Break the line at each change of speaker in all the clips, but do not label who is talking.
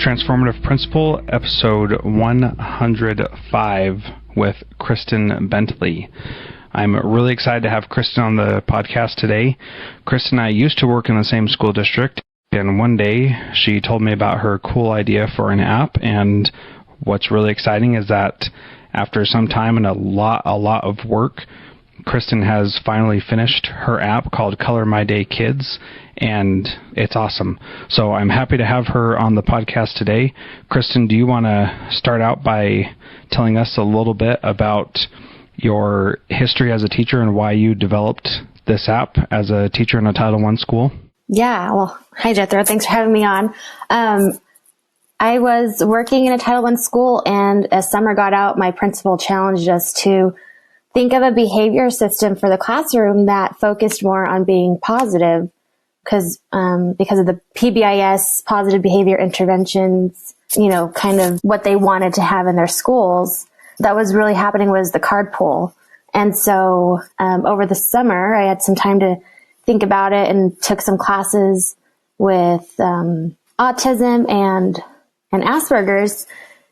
Transformative Principal, episode 105 with Kristin Bentley. I'm really excited to have Kristin on the podcast today. Kristin and I used to work in the same school district, and one day she told me about her cool idea for an app, and what's really exciting is that after some time and a lot of work, Kristin has finally finished her app called Color My Day Kids, and it's awesome. So I'm happy to have her on the podcast today. Kristin, do you want to start out by telling us a little bit about your history as a teacher and why you developed this app as a teacher in a Title I school?
Yeah, well, hi Jethro, thanks for having me on. I was working in a Title I school, and as summer got out, my principal challenged us to think of a behavior system for the classroom that focused more on being positive, because of the PBIS, positive behavior interventions, kind of what they wanted to have in their schools. That was really happening was the card pull. And so over the summer, I had some time to think about it and took some classes with autism and Asperger's.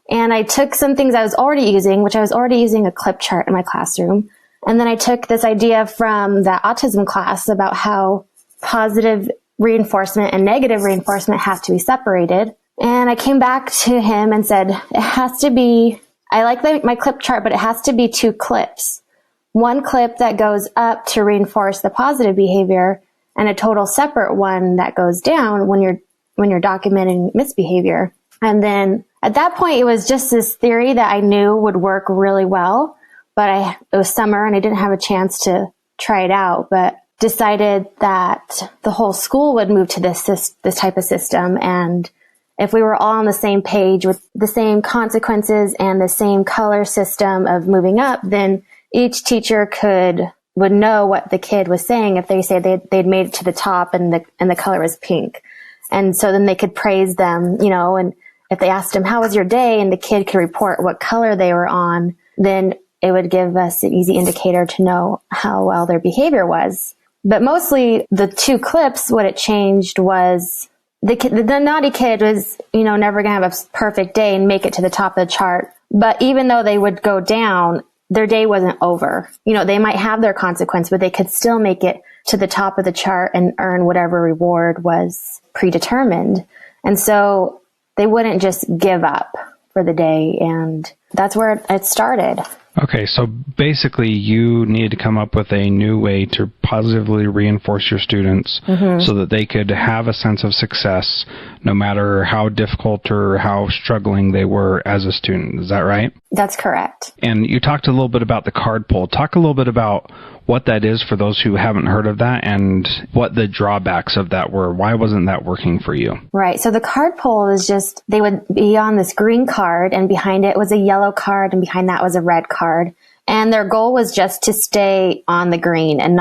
And I took some things I was already using, which I was already using a clip chart in my classroom. And then I took this idea from the autism class about how positive reinforcement and negative reinforcement have to be separated. And I came back to him and said, it has to be, I like my clip chart, but it has to be two clips. One clip that goes up to reinforce the positive behavior, and a total separate one that goes down when you're documenting misbehavior. And then at that point, it was just this theory that I knew would work really well, but it was summer and I didn't have a chance to try it out, but decided that the whole school would move to this type of system. And if we were all on the same page with the same consequences and the same color system of moving up, then each teacher would know what the kid was saying if they say they'd made it to the top and the color was pink. And so then they could praise them, and if they asked them, how was your day? And the kid could report what color they were on, then it would give us an easy indicator to know how well their behavior was. But mostly the two clips, what it changed was the naughty kid was, never going to have a perfect day and make it to the top of the chart. But even though they would go down, their day wasn't over. They might have their consequence, but they could still make it to the top of the chart and earn whatever reward was predetermined. And so they wouldn't just give up for the day. And that's where it started.
Okay, so basically you needed to come up with a new way to positively reinforce your students so that they could have a sense of success no matter how difficult or how struggling they were as a student. Is that right?
That's correct.
And you talked a little bit about the card pull. Talk a little bit about what that is for those who haven't heard of that and what the drawbacks of that were. Why wasn't that working for you?
Right. So the card pull is just, they would be on this green card and behind it was a yellow card and behind that was a red card. And their goal was just to stay on the green and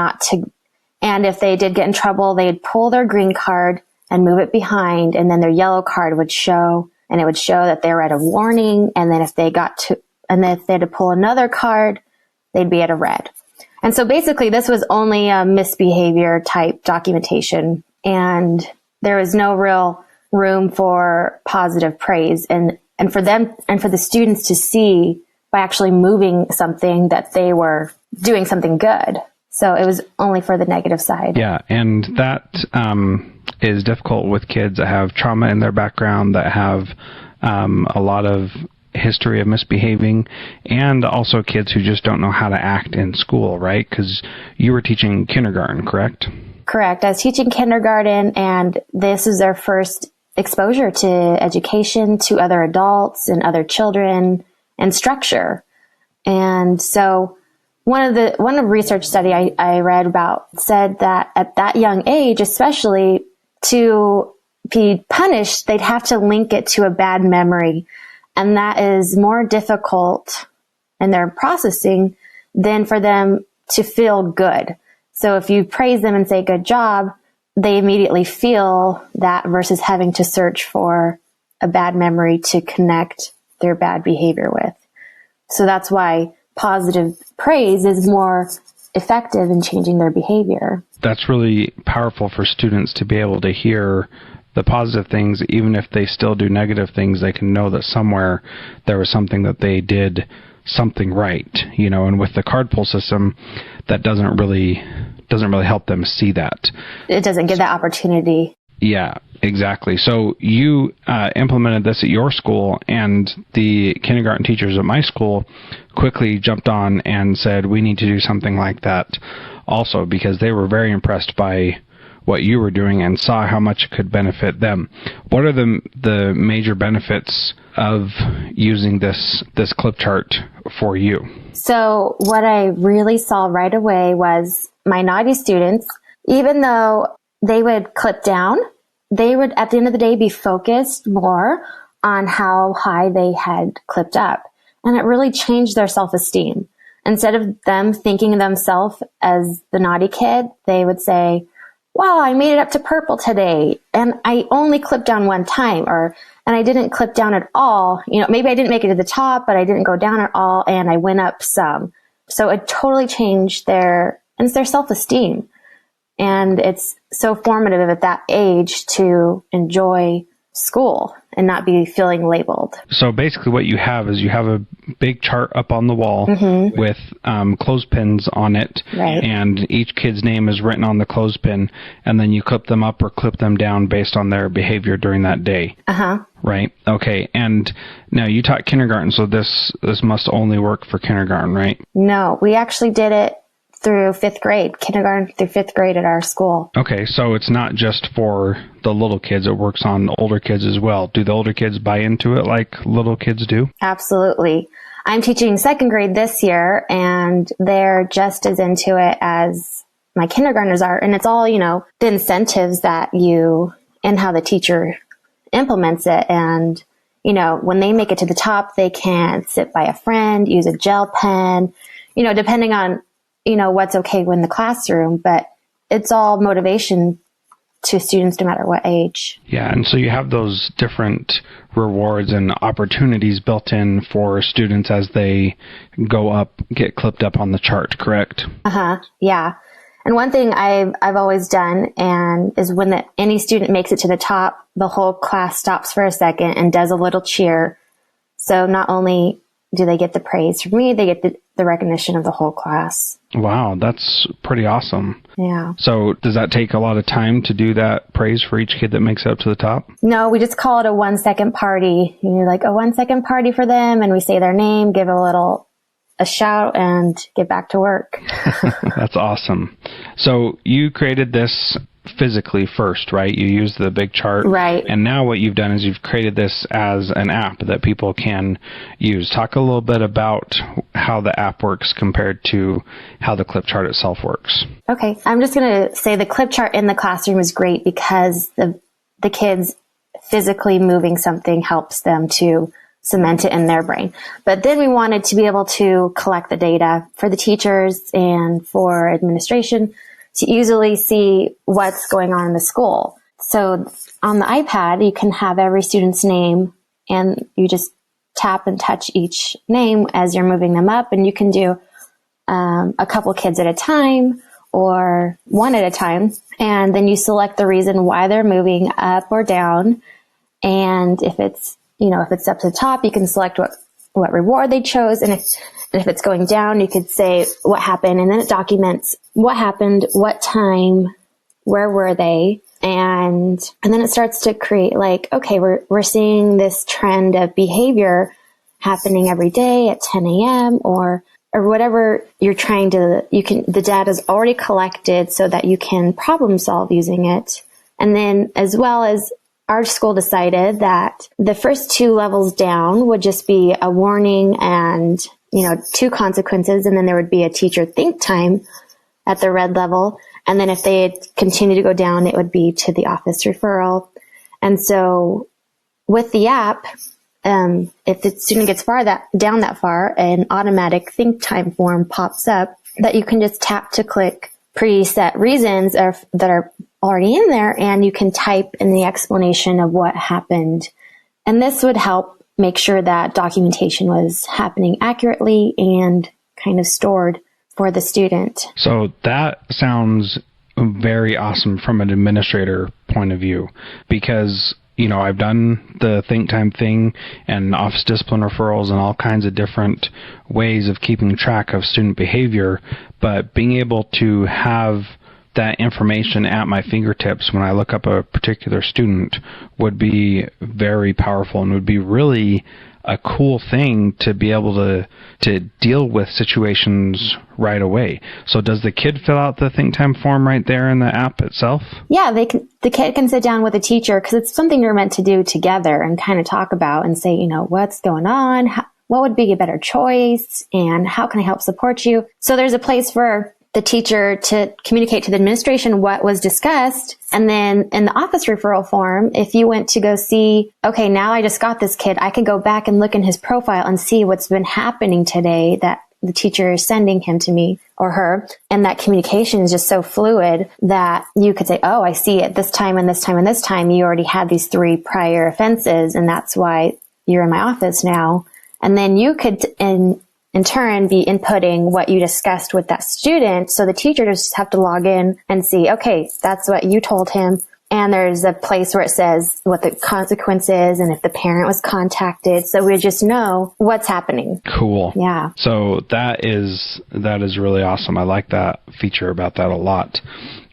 if they did get in trouble, they'd pull their green card and move it behind, and then their yellow card would show, and it would show that they were at a warning. And then if they had to pull another card, they'd be at a red. And so basically this was only a misbehavior type documentation, and there was no real room for positive praise and for them and for the students to see by actually moving something that they were doing something good. So it was only for the negative side.
Yeah, and that is difficult with kids that have trauma in their background, that have a lot of history of misbehaving, and also kids who just don't know how to act in school, right? Because you were teaching kindergarten, correct?
Correct. I was teaching kindergarten, and this is their first exposure to education, to other adults and other children and structure. And so one of the research study I read about said that at that young age, especially to be punished, they'd have to link it to a bad memory. And that is more difficult in their processing than for them to feel good. So if you praise them and say, good job, they immediately feel that versus having to search for a bad memory to connect their bad behavior with. So that's why positive praise is more effective in changing their behavior.
That's really powerful for students to be able to hear the positive things, even if they still do negative things, they can know that somewhere there was something that they did something right, and with the card pull system, that doesn't really help them see that.
It doesn't give that opportunity.
Yeah, exactly. So you implemented this at your school, and the kindergarten teachers at my school quickly jumped on and said, we need to do something like that also, because they were very impressed by what you were doing and saw how much it could benefit them. What are the major benefits of using this clip chart for you?
So what I really saw right away was my naughty students, even though they would clip down, they would, at the end of the day, be focused more on how high they had clipped up. And it really changed their self-esteem. Instead of them thinking of themselves as the naughty kid, they would say, wow, I made it up to purple today, and I only clipped down one time, and I didn't clip down at all. Maybe I didn't make it to the top, but I didn't go down at all, and I went up some. So it totally changed their self-esteem. And it's so formative at that age to enjoy school and not be feeling labeled.
So basically what you have is you have a big chart up on the wall with clothespins on it.
Right.
And each kid's name is written on the clothespin, and then you clip them up or clip them down based on their behavior during that day. Right. Okay. And now you taught kindergarten, so this must only work for kindergarten, right?
No, we actually did it through fifth grade, kindergarten through fifth grade at our school.
Okay, so it's not just for the little kids, it works on older kids as well. Do the older kids buy into it like little kids do?
Absolutely. I'm teaching second grade this year, and they're just as into it as my kindergartners are. And it's all, the incentives that and how the teacher implements it. And, when they make it to the top, they can sit by a friend, use a gel pen, depending on what's okay in the classroom, but it's all motivation to students no matter what age.
Yeah, and so you have those different rewards and opportunities built in for students as they go up, get clipped up on the chart, correct?
Yeah. And one thing I've always done is when any student makes it to the top, the whole class stops for a second and does a little cheer. So not only do they get the praise from me, they get the recognition of the whole class.
Wow, that's pretty awesome.
Yeah.
So does that take a lot of time to do that praise for each kid that makes it up to the top?
No, we just call it a 1 second party. Like a 1 second party for them, and we say their name, give a shout, and get back to work.
That's awesome. So you created this physically first, right? You used the big chart.
Right.
And now what you've done is you've created this as an app that people can use. Talk a little bit about how the app works compared to how the clip chart itself works.
Okay. I'm just going to say the clip chart in the classroom is great because the kids physically moving something helps them to cement it in their brain. But then we wanted to be able to collect the data for the teachers and for administration to easily see what's going on in the school. So on the iPad, you can have every student's name, and you just tap and touch each name as you're moving them up. And you can do a couple kids at a time or one at a time. And then you select the reason why they're moving up or down. And if it's up to the top, you can select what reward they chose. And if it's going down, you could say what happened, and then it documents what happened, what time, where were they, and then it starts to create okay, we're seeing this trend of behavior happening every day at 10 a.m. or whatever you're trying to. The data is already collected so that you can problem solve using it, and then as well as. Our school decided that the first 2 levels down would just be a warning and, 2 consequences. And then there would be a teacher think time at the red level. And then if they continue to go down, it would be to the office referral. And so with the app, if the student gets down that far, an automatic think time form pops up that you can just tap to click preset reasons that are already in there, and you can type in the explanation of what happened. And this would help make sure that documentation was happening accurately and kind of stored for the student.
So that sounds very awesome from an administrator point of view, because I've done the think time thing and office discipline referrals and all kinds of different ways of keeping track of student behavior, but being able to have that information at my fingertips when I look up a particular student would be very powerful and would be really a cool thing to be able to deal with situations right away. So does the kid fill out the think time form right there in the app itself?
Yeah, the kid can sit down with a teacher, because it's something you're meant to do together and kind of talk about and say, what's going on? What would be a better choice? And how can I help support you? So there's a place for the teacher to communicate to the administration what was discussed. And then in the office referral form, if you went to go see, okay, now I just got this kid, I could go back and look in his profile and see what's been happening today that the teacher is sending him to me or her. And that communication is just so fluid that you could say, oh, I see it this time and this time and this time. You already had these 3 prior offenses, and that's why you're in my office now. And then you could, in turn, be inputting what you discussed with that student. So the teacher just have to log in and see, okay, that's what you told him. And there's a place where it says what the consequence is and if the parent was contacted. So we just know what's happening.
Cool.
Yeah.
So that is really awesome. I like that feature about that a lot.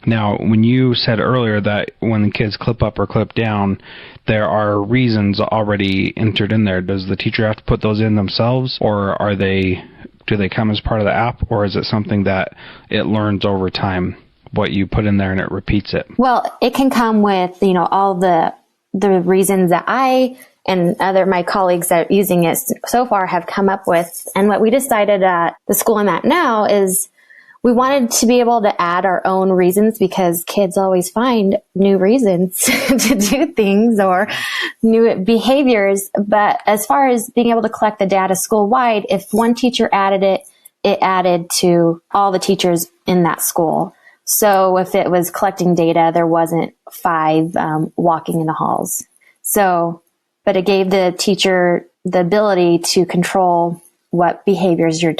Now, when you said earlier that when the kids clip up or clip down, there are reasons already entered in there. Does the teacher have to put those in themselves, or do they come as part of the app, or is it something that it learns over time, what you put in there and it repeats it?
Well, it can come with, all the reasons that I and my colleagues that are using it so far have come up with. And what we decided at the school I'm at now is we wanted to be able to add our own reasons, because kids always find new reasons to do things or new behaviors. But as far as being able to collect the data school-wide, if one teacher added it, it added to all the teachers in that school. So if it was collecting data, there wasn't 5 walking in the halls. But it gave the teacher the ability to control what behaviors you're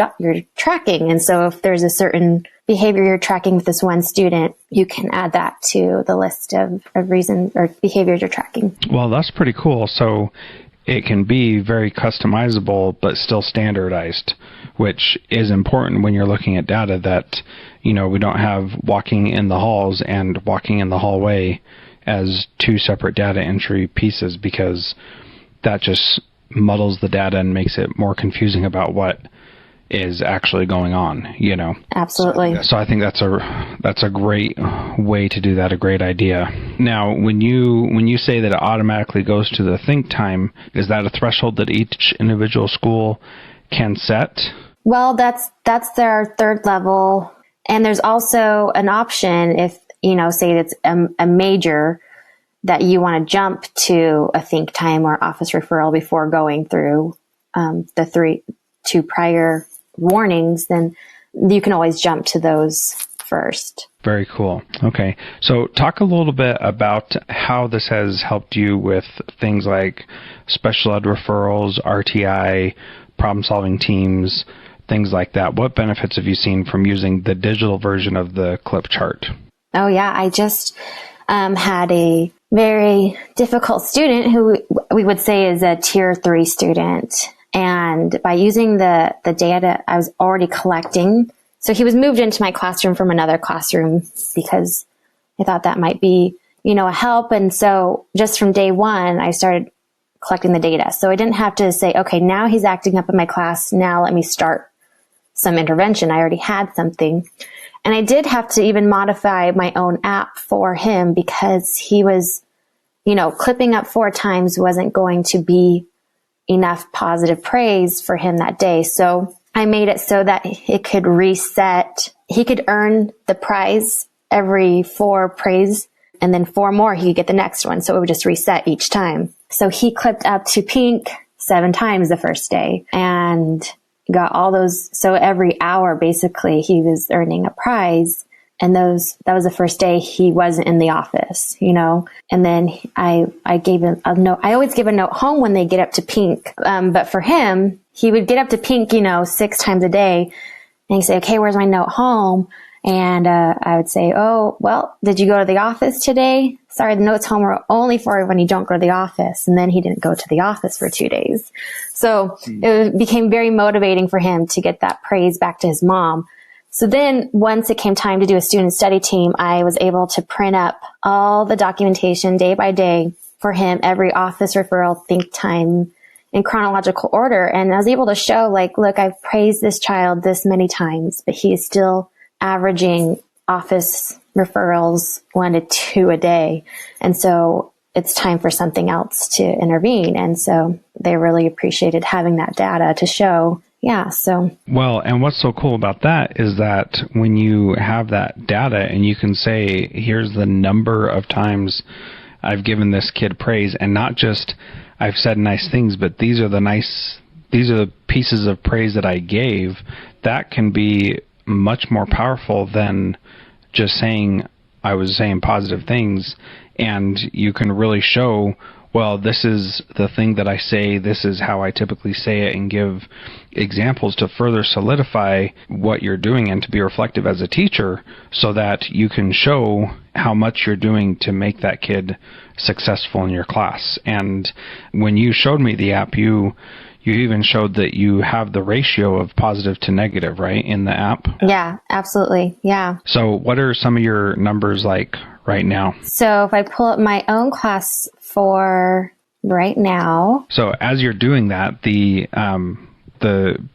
tracking. And so if there's a certain behavior you're tracking with this one student, you can add that to the list of reasons or behaviors you're tracking.
Well, that's pretty cool. So it can be very customizable, but still standardized, which is important when you're looking at data that, we don't have walking in the halls and walking in the hallway as 2 separate data entry pieces, because that just muddles the data and makes it more confusing about what is actually going on,
Absolutely.
So I think that's a great way to do that, a great idea. Now, when you say that it automatically goes to the think time, is that a threshold that each individual school can set?
Well, that's their 3rd level. And there's also an option if, say it's a major that you want to jump to a think time or office referral before going through the 2 prior warnings, then you can always jump to those first.
Very cool. Okay. So talk a little bit about how this has helped you with things like special ed referrals, RTI, problem-solving teams, things like that. What benefits have you seen from using the digital version of the clip chart?
Oh, yeah. I just had a very difficult student who we would say is a tier 3 student. And by using the data I was already collecting, so he was moved into my classroom from another classroom because I thought that might be, a help. And so just from day 1, I started collecting the data. So I didn't have to say, okay, now he's acting up in my class. Now let me start some intervention. I already had something. And I did have to even modify my own app for him because he was, clipping up 4 times wasn't going to be enough positive praise for him that day. So I made it so that it could reset. He could earn the prize every 4 praise, and then 4 more, he could get the next one. So it would just reset each time. So he clipped up to pink 7 times the first day and got all those. So every hour, basically, he was earning a prize. And that was the first day he wasn't in the office, and then I gave him a note. I always give a note home when they get up to pink. But for him, he would get up to pink, 6 times a day. And he'd say, okay, where's my note home? And I would say, oh, well, did you go to the office today? Sorry, the notes home are only for when you don't go to the office. And then he didn't go to the office for 2 days. So it became very motivating for him to get that praise back to his mom. So then once it came time to do a student study team, I was able to print up all the documentation day by day for him, every office referral, think time in chronological order. And I was able to show, like, look, I've praised this child this many times, but he is still averaging office referrals 1 to 2 a day. And so it's time for something else to intervene. And so they really appreciated having that data to show. Yeah. So,
well, and what's so cool about that is that when you have that data and you can say, here's the number of times I've given this kid praise, and not just I've said nice things, but these are the pieces of praise that I gave, that can be much more powerful than just saying I was saying positive things. And you can really show, well, this is the thing that I say, this is how I typically say it, and give examples to further solidify what you're doing and to be reflective as a teacher, so that you can show how much you're doing to make that kid successful in your class. And when you showed me the app, you even showed that you have the ratio of positive to negative, right, in the app?
Yeah, absolutely. Yeah.
So what are some of your numbers like right now?
So if I pull up my own class for right now.
So as you're doing that, the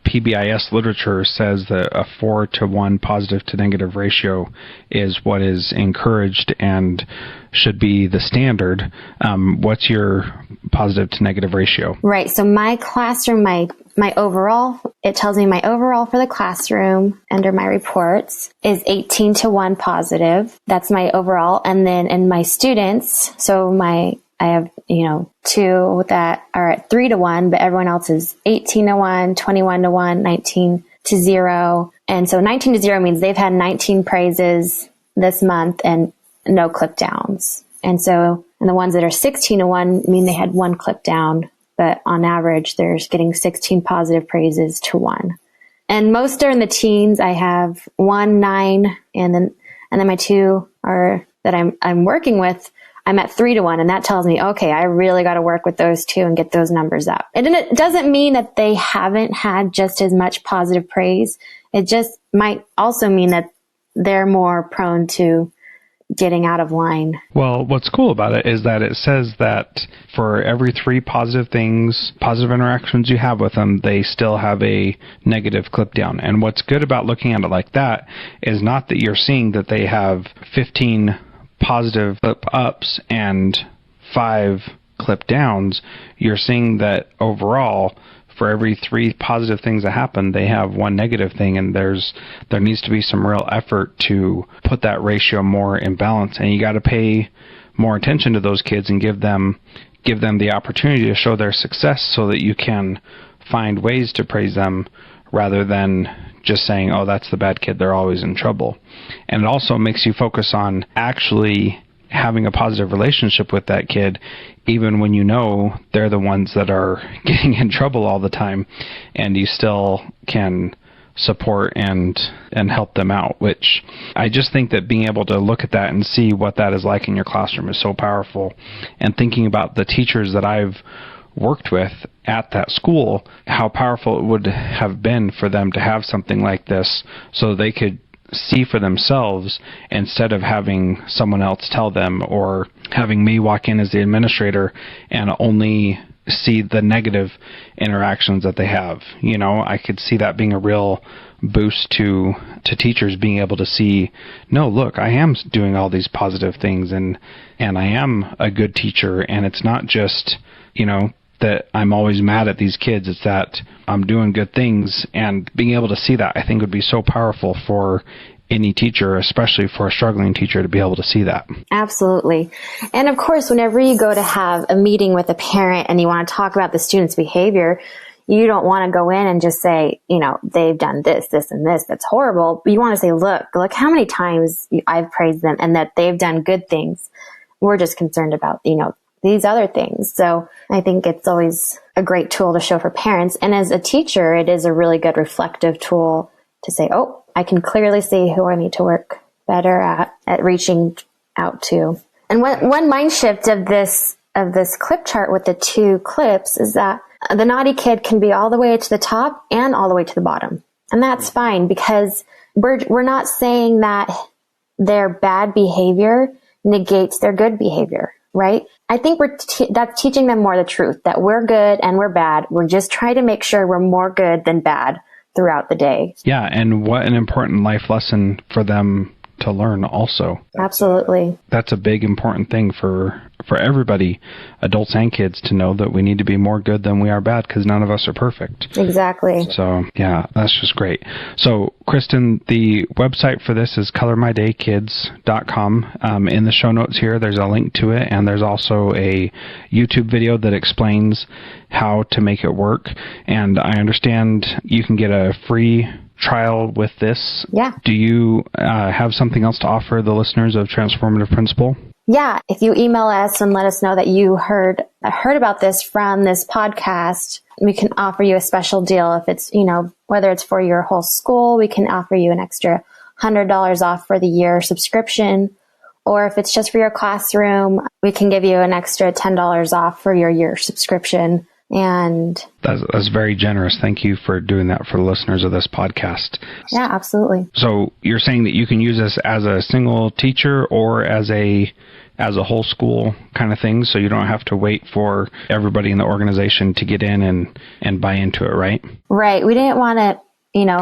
PBIS literature says that a 4-to-1 positive to negative ratio is what is encouraged and should be the standard. What's your positive to negative ratio?
Right. So my classroom, my overall, it tells me my overall for the classroom under my reports is 18-to-1 positive. That's my overall. And then in my students, so I have, 2 that are at 3-to-1, but everyone else is 18-to-1, 21-to-1, 19-to-0. And so 19-to-0 means they've had 19 praises this month and no clip downs. And the ones that are 16-to-1 mean they had 1 clip down, but on average, they're getting 16 positive praises to 1. And most are in the teens. I have 1, 9, and then my 2 are that I'm working with. I'm at 3-to-1, and that tells me, okay, I really got to work with those 2 and get those numbers up. And it doesn't mean that they haven't had just as much positive praise. It just might also mean that they're more prone to getting out of line.
Well, what's cool about it is that it says that for every 3 positive things, positive interactions you have with them, they still have a negative clip down. And what's good about looking at it like that is not that you're seeing that they have 15 positive clip ups and 5 clip downs. You're seeing that overall, for every 3 positive things that happen, they have 1 negative thing, and there needs to be some real effort to put that ratio more in balance. And you got to pay more attention to those kids and give them the opportunity to show their success, so that you can find ways to praise them rather than just saying, oh, that's the bad kid, they're always in trouble. And it also makes you focus on actually having a positive relationship with that kid, even when you know they're the ones that are getting in trouble all the time, and you still can support and help them out, which I just think that being able to look at that and see what that is like in your classroom is so powerful. And thinking about the teachers that I've worked with at that school, how powerful it would have been for them to have something like this, so they could see for themselves instead of having someone else tell them, or having me walk in as the administrator and only see the negative interactions that they have. I could see that being a real boost to teachers, being able to see, no, look, I am doing all these positive things, and I am a good teacher, and it's not just, that I'm always mad at these kids. It's that I'm doing good things, and being able to see that, I think, would be so powerful for any teacher, especially for a struggling teacher, to be able to see that.
Absolutely. And of course, whenever you go to have a meeting with a parent and you want to talk about the student's behavior, you don't want to go in and just say, they've done this, this, and this, that's horrible. But you want to say, look how many times I've praised them and that they've done good things. We're just concerned about, these other things. So I think it's always a great tool to show for parents. And as a teacher, it is a really good reflective tool to say, oh, I can clearly see who I need to work better at reaching out to. And one mind shift of this clip chart with the 2 clips is that the naughty kid can be all the way to the top and all the way to the bottom. And that's fine, because we're not saying that their bad behavior negates their good behavior, right? I think that's teaching them more the truth, that we're good and we're bad. We're just trying to make sure we're more good than bad throughout the day.
Yeah, and what an important life lesson for them to learn also.
Absolutely.
That's a big important thing for everybody, adults and kids, to know that we need to be more good than we are bad, because none of us are perfect.
Exactly.
So yeah, that's just great. So Kristin, the website for this is colormydaykids.com. In the show notes here, there's a link to it, and there's also a YouTube video that explains how to make it work. And I understand you can get a free trial with this.
Yeah.
Do you have something else to offer the listeners of Transformative Principal?
Yeah. If you email us and let us know that you heard about this from this podcast, we can offer you a special deal. If it's, whether it's for your whole school, we can offer you an extra $100 off for the year subscription. Or if it's just for your classroom, we can give you an extra $10 off for your year subscription. And
that's very generous. Thank you for doing that for the listeners of this podcast.
Yeah, absolutely.
So you're saying that you can use this as a single teacher or as a whole school kind of thing, so you don't have to wait for everybody in the organization to get in and buy into it, right?
Right. We didn't want to,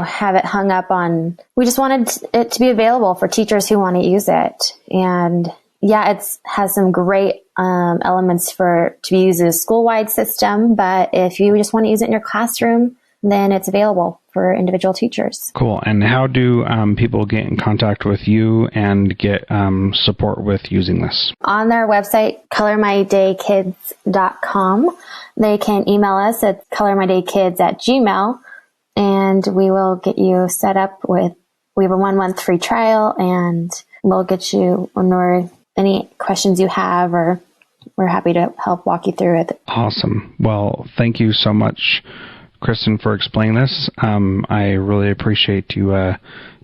have it hung up on, we just wanted it to be available for teachers who want to use it. And yeah, it has some great elements to be used as a school-wide system, but if you just want to use it in your classroom, then it's available for individual teachers.
Cool. And how do people get in contact with you and get support with using this?
On their website, colormydaykids.com, they can email us at colormydaykids@gmail.com, and we will get you set up we have a 1-month free trial, and we'll get you any questions you have, or we're happy to help walk you through it.
Awesome. Well, thank you so much, Kristin, for explaining this. I really appreciate you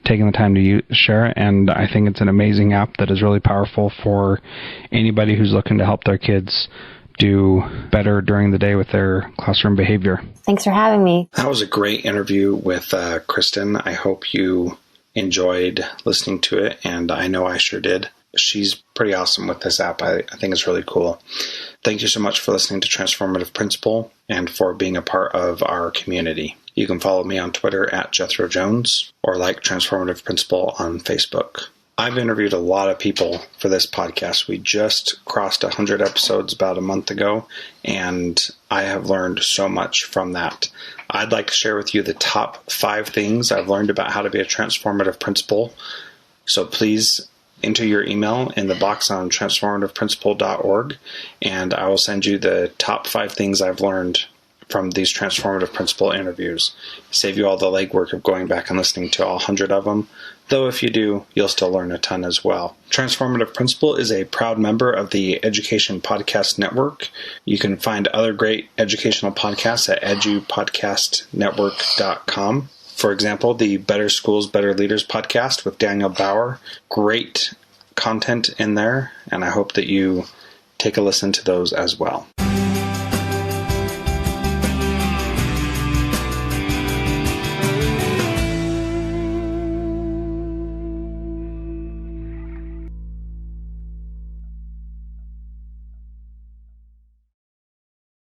taking the time to share it, and I think it's an amazing app that is really powerful for anybody who's looking to help their kids do better during the day with their classroom behavior.
Thanks for having me.
That was a great interview with Kristin. I hope you enjoyed listening to it, and I know I sure did. She's pretty awesome with this app. I think it's really cool. Thank you so much for listening to Transformative Principal and for being a part of our community. You can follow me on Twitter at Jethro Jones, or like Transformative Principal on Facebook. I've interviewed a lot of people for this podcast. We just crossed 100 episodes about a month ago, and I have learned so much from that. I'd like to share with you the top 5 things I've learned about how to be a transformative principal. So please enter your email in the box on transformativeprincipal.org, and I will send you the top 5 things I've learned from these Transformative Principal interviews. Save you all the legwork of going back and listening to all 100 of them, though if you do, you'll still learn a ton as well. Transformative Principal is a proud member of the Education Podcast Network. You can find other great educational podcasts at edupodcastnetwork.com. For example, the Better Schools, Better Leaders podcast with Daniel Bauer. Great content in there, and I hope that you take a listen to those as well.